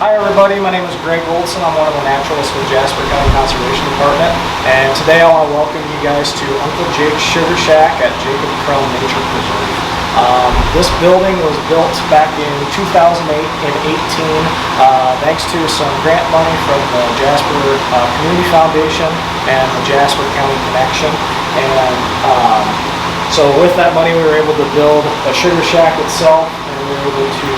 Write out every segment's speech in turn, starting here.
Hi everybody, my name is Greg Oldsen. I'm one of the naturalists with Jasper County Conservation Department, and today I want to welcome you guys to Uncle Jake's Sugar Shack at Jacob Krumm Nature Preserve. This building was built back in 2008 and 18 thanks to some grant money from the Jasper Community Foundation and the Jasper County Connection. And so with that money we were able to build a sugar shack itself, and we were able to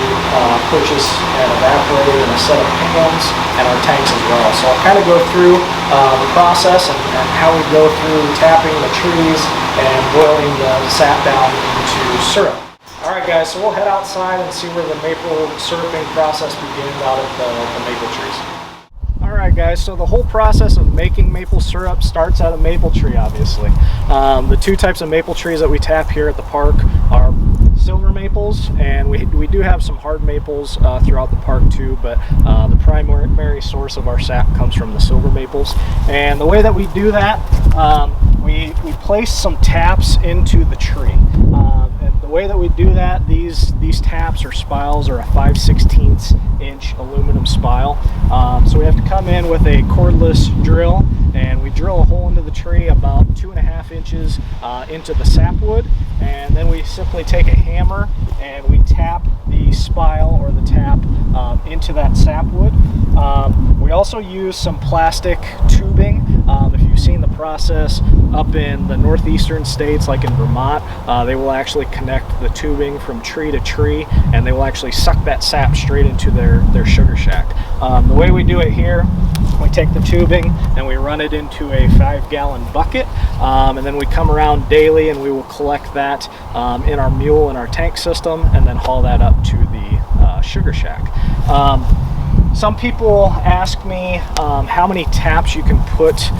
purchase an evaporator and a set of pans and our tanks as well. So I'll kind of go through the process and how we go through tapping the trees and boiling the sap down into syrup. Alright guys, so we'll head outside and see where the maple syruping process begins out of the maple trees. Alright guys, so the whole process of making maple syrup starts at a maple tree, obviously. The two types of maple trees that we tap here at the park are silver maples, and we do have some hard maples throughout the park too, but the primary source of our sap comes from the silver maples. And the way that we do that, we place some taps into the tree. And the way that we do that, these taps or spiles are a 5/16 inch aluminum spile. So we have to come in with a cordless drill, and we drill a hole into the tree about 2.5 inches into the sapwood, and then we simply take a hammer and we tap the spile or the tap into that sapwood. We also use some plastic tubing. If you've seen the process up in the northeastern states, like in Vermont, they will actually connect the tubing from tree to tree, and they will actually suck that sap straight into their sugar shack. The way we do it here, we take the tubing and we run it into a 5-gallon bucket, and then we come around daily and we will collect that in our mule and our tank system, and then haul that up to the sugar shack. Some people ask me how many taps you can put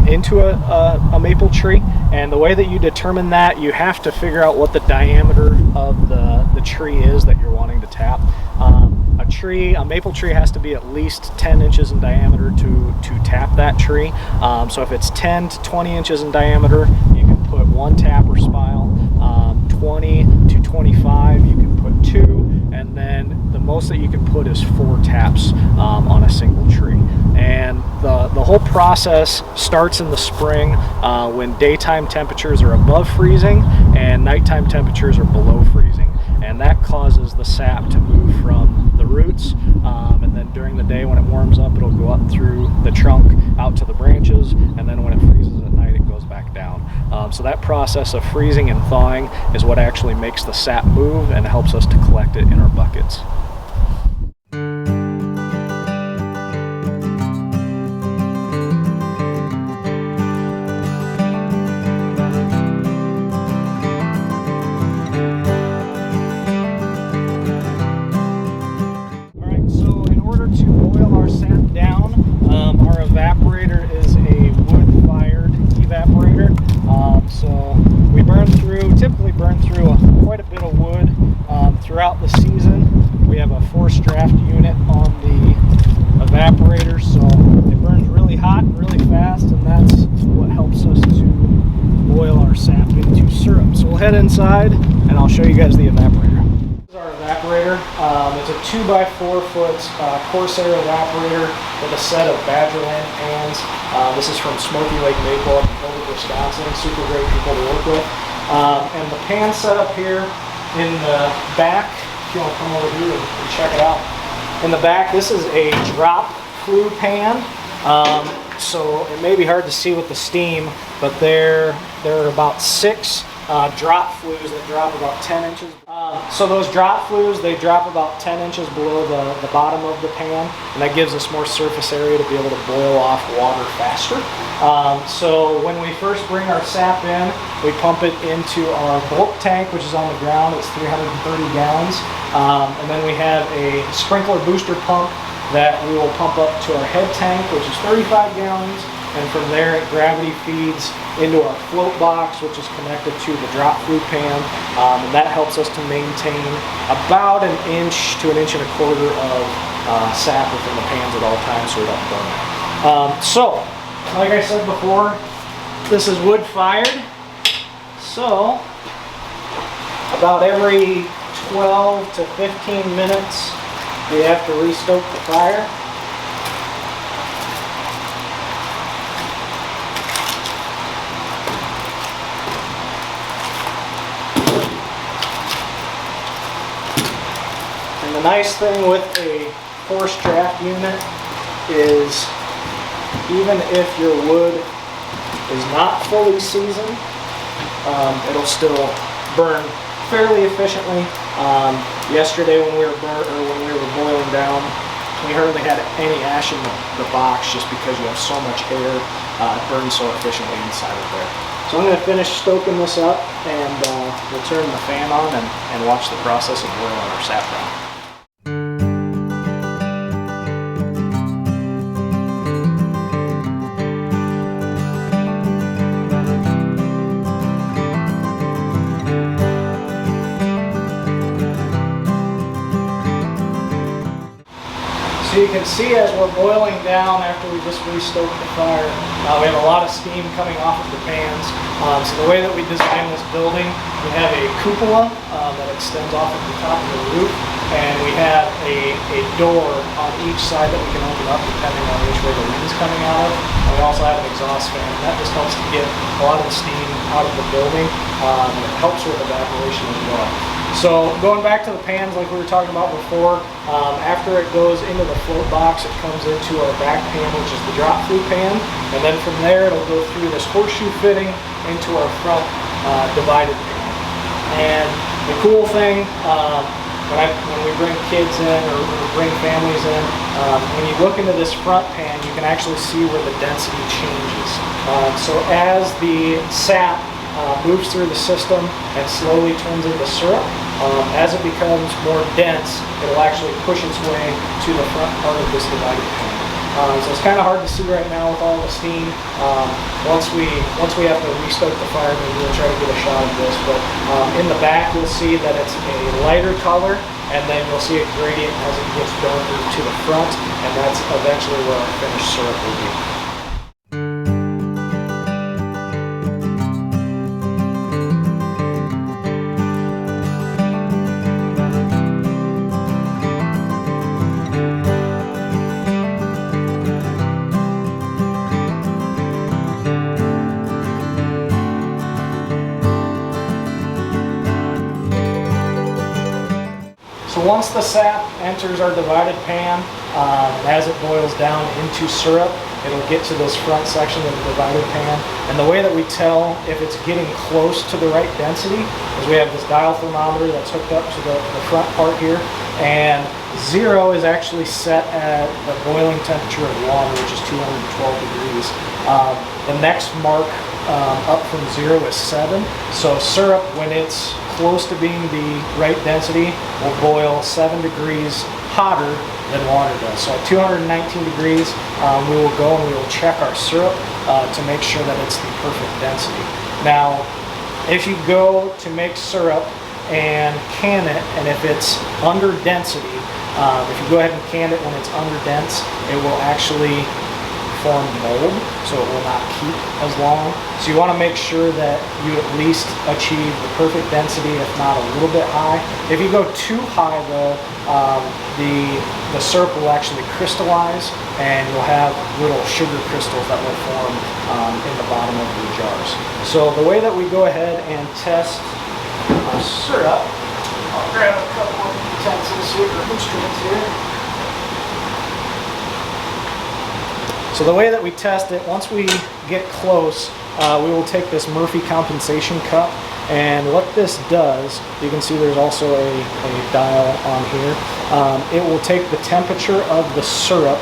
into a maple tree, and the way that you determine that, you have to figure out what the diameter of the tree is that you're wanting to tap. A maple tree has to be at least 10 inches in diameter to tap that tree. So if it's 10 to 20 inches in diameter, you can put 1 tap or spile. 20 to 25, you can put 2, and then the most that you can put is 4 taps on a single tree. And the whole process starts in the spring when daytime temperatures are above freezing and nighttime temperatures are below freezing, and that causes the sap to move from the roots, and then during the day when it warms up, it'll go up through the trunk out to the branches, and then when it freezes at night, it goes back down. So that process of freezing and thawing is what actually makes the sap move and helps us to collect it in our buckets. Our evaporator is a wood-fired evaporator. So we typically burn through quite a bit of wood throughout the season. We have a forced draft unit on the evaporator, so it burns really hot and really fast, and that's what helps us to boil our sap into syrup. So we'll head inside and I'll show you guys the evaporator. This is our evaporator. It's a 2x4 foot Corsair evaporator with a set of Badgerland pans. This is from Smoky Lake Maple up in Hilditch, Wisconsin. Super great people to work with. And the pan setup here in the back, if you want to come over here and check it out. In the back, this is a drop flue pan. So it may be hard to see with the steam, but there are about 6 drop flues that drop about 10 inches. So those drop flues, they drop about 10 inches below the bottom of the pan, and that gives us more surface area to be able to boil off water faster. So when we first bring our sap in, we pump it into our bulk tank, which is on the ground. It's 330 gallons. And then we have a sprinkler booster pump that we will pump up to our head tank, which is 35 gallons. And from there it gravity feeds into our float box, which is connected to the drop flue pan, and that helps us to maintain about 1 inch to 1.25 inches of sap within the pans at all times so we don't burn it. So, like I said before, this is wood fired, so about every 12 to 15 minutes we have to restoke the fire. And the nice thing with a forced draft unit is even if your wood is not fully seasoned, it'll still burn fairly efficiently. Yesterday when we were boiling down, we hardly had any ash in the box just because you have so much air. It burns so efficiently inside of there. So I'm going to finish stoking this up, and we'll turn the fan on and watch the process of boiling our saffron. So you can see as we're boiling down after we just restoked the fire, we have a lot of steam coming off of the pans. So the way that we designed this building, we have a cupola that extends off of the top of the roof, and we have a door on each side that we can open up depending on which way the wind's coming out of. And we also have an exhaust fan, and that just helps to get a lot of the steam out of the building. And it helps with evaporation as well. So going back to the pans like we were talking about before, after it goes into the float box, it comes into our back pan, which is the drop flue pan, and then from there it'll go through this horseshoe fitting into our front divided pan. And the cool thing, when we bring kids in or bring families in, when you look into this front pan, you can actually see where the density changes. So as the sap moves through the system and slowly turns into syrup, as it becomes more dense, it'll actually push its way to the front part of this divided pan. So it's kind of hard to see right now with all the steam. Once we have to restoke the fire, maybe we'll try to get a shot of this. But in the back, you'll see that it's a lighter color, and then you'll see a gradient as it gets darker to the front, and that's eventually where our finished syrup will be. So once the sap enters our divided pan, as it boils down into syrup, it'll get to this front section of the divided pan. And the way that we tell if it's getting close to the right density is we have this dial thermometer that's hooked up to the front part here. And 0 is actually set at the boiling temperature of water, which is 212 degrees. The next mark up from 0 is 7. So syrup, when it's close to being the right density, will boil 7 degrees hotter than water does. So at 219 degrees, we will go and we will check our syrup to make sure that it's the perfect density. Now, if you go to make syrup and can it, and if it's under density, if you go ahead and can it when it's under dense, it will actually form mold, so it will not keep as long. So you want to make sure that you at least achieve the perfect density, if not a little bit high. If you go too high though, the syrup will actually crystallize, and you'll have little sugar crystals that will form in the bottom of your jars. So the way that we go ahead and test our syrup, I'll grab a couple of utensils here, or instruments here. So the way that we test it, once we get close, we will take this Murphy compensation cup, and what this does, you can see there's also a dial on here. It will take the temperature of the syrup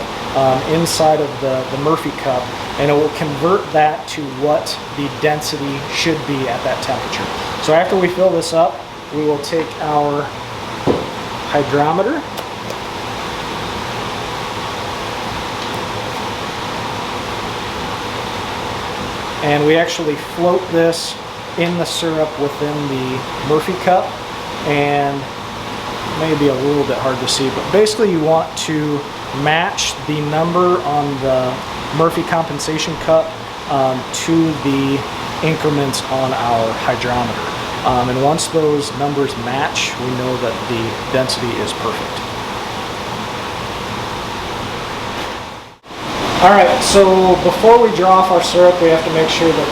inside of the Murphy cup, and it will convert that to what the density should be at that temperature. So after we fill this up, we will take our hydrometer, and we actually float this in the syrup within the Murphy cup. And maybe a little bit hard to see, but basically you want to match the number on the Murphy compensation cup to the increments on our hydrometer. And once those numbers match, we know that the density is perfect. All right, so before we draw off our syrup, we have to make sure that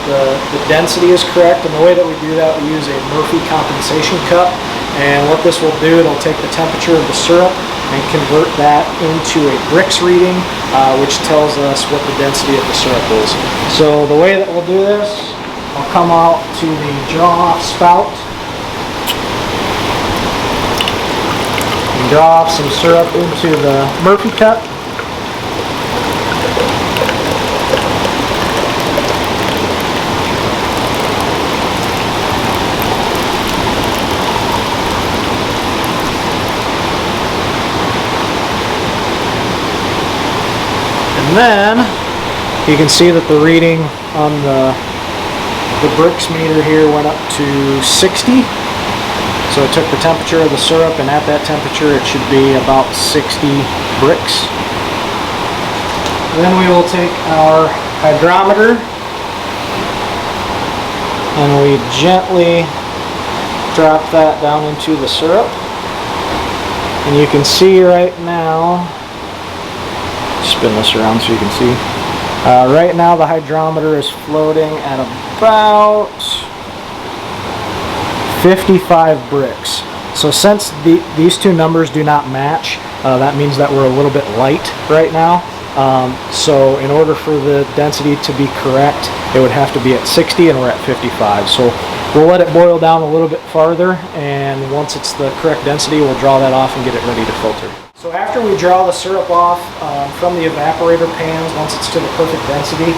the density is correct, and the way that we do that, we use a Murphy compensation cup. And what this will do, it'll take the temperature of the syrup and convert that into a Brix reading, which tells us what the density of the syrup is. So the way that we'll do this, I'll come out to the draw off spout and draw off some syrup into the Murphy cup. And then you can see that the reading on the Brix meter here went up to 60. So it took the temperature of the syrup, and at that temperature it should be about 60 Brix. Then we will take our hydrometer and we gently drop that down into the syrup. And you can see right now, spin this around so you can see. Right now the hydrometer is floating at about 55 Brix. So since these two numbers do not match, that means that we're a little bit light right now. So in order for the density to be correct, it would have to be at 60, and we're at 55. So we'll let it boil down a little bit farther, and once it's the correct density, we'll draw that off and get it ready to filter. So after we draw the syrup off from the evaporator pans, once it's to the perfect density,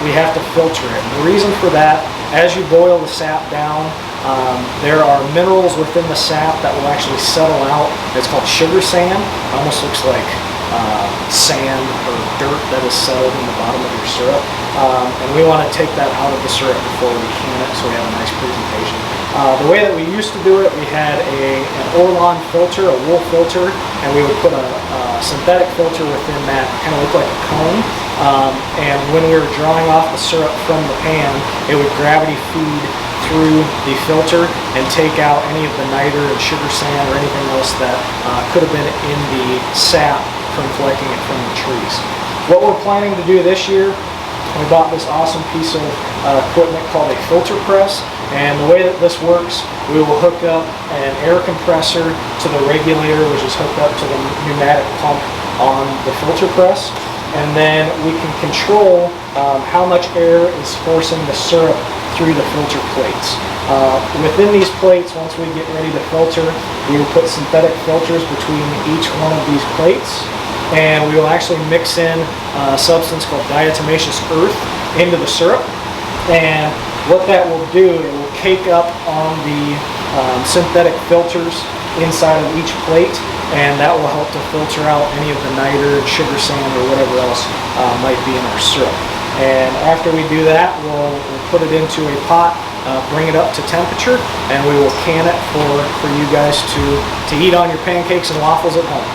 we have to filter it. And the reason for that, as you boil the sap down, there are minerals within the sap that will actually settle out. It's called sugar sand. It almost looks like sand or dirt that is settled in the bottom of your syrup. And we want to take that out of the syrup before we can it, so we have a nice presentation. The way that we used to do it, we had an Orlon filter, a wool filter, and we would put a synthetic filter within that, kind of look like a cone. And when we were drawing off the syrup from the pan, it would gravity feed through the filter and take out any of the niter and sugar sand or anything else that could have been in the sap from collecting it from the trees. What we're planning to do this year, we bought this awesome piece of equipment called a filter press, and the way that this works, we will hook up an air compressor to the regulator, which is hooked up to the pneumatic pump on the filter press, and then we can control how much air is forcing the syrup through the filter plates. Within these plates, once we get ready to filter, we will put synthetic filters between each one of these plates, and we will actually mix in a substance called diatomaceous earth into the syrup. And what that will do, it will cake up on the synthetic filters inside of each plate, and that will help to filter out any of the niter, sugar sand, or whatever else might be in our syrup. And after we do that, we'll put it into a pot, bring it up to temperature, and we will can it for you guys to eat on your pancakes and waffles at home.